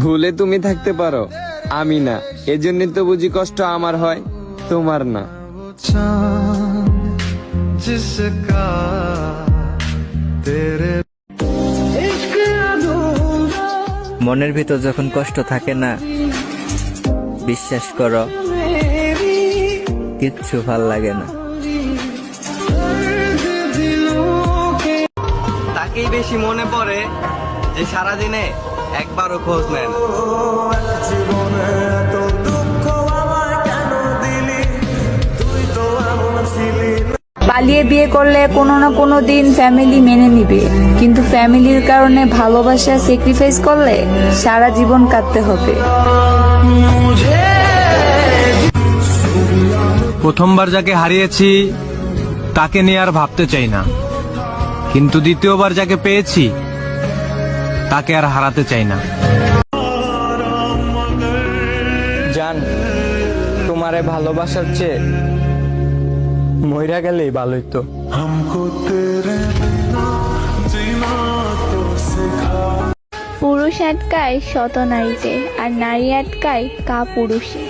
ভুলে তুমি থাকতে পারো, আমি না, এজন্য তো বুঝি কষ্ট আমার হয়, তোমার না। মনের ভিতর যখন কষ্ট থাকে না, বিশ্বাস করো কিচ্ছু ভাল লাগে না। তাকেই বেশি মনে পড়ে যে সারাদিনে একবারও খোঁজ নেন। পালিয়ে বিয়ে করলে কোনো না কোনো দিন ফ্যামিলি মেনে নিবে, কিন্তু ফ্যামিলির কারণে ভালোবাসা স্যাক্রিফাইস করলে সারা জীবন কাটতে হবে। প্রথমবার যাকে হারিয়েছি তাকে নিয়ে আর ভাবতে চাই না, কিন্তু দ্বিতীয়বার যাকে পেয়েছি তাকে আর হারাতে চাই না। জান, তোমারে ভালোবাসার চেয়ে মইরা গেলেই ভালো হইতো। পুরুষ আটকায় শত নারীতে, আর নারী আটকায় কাপুরুষে।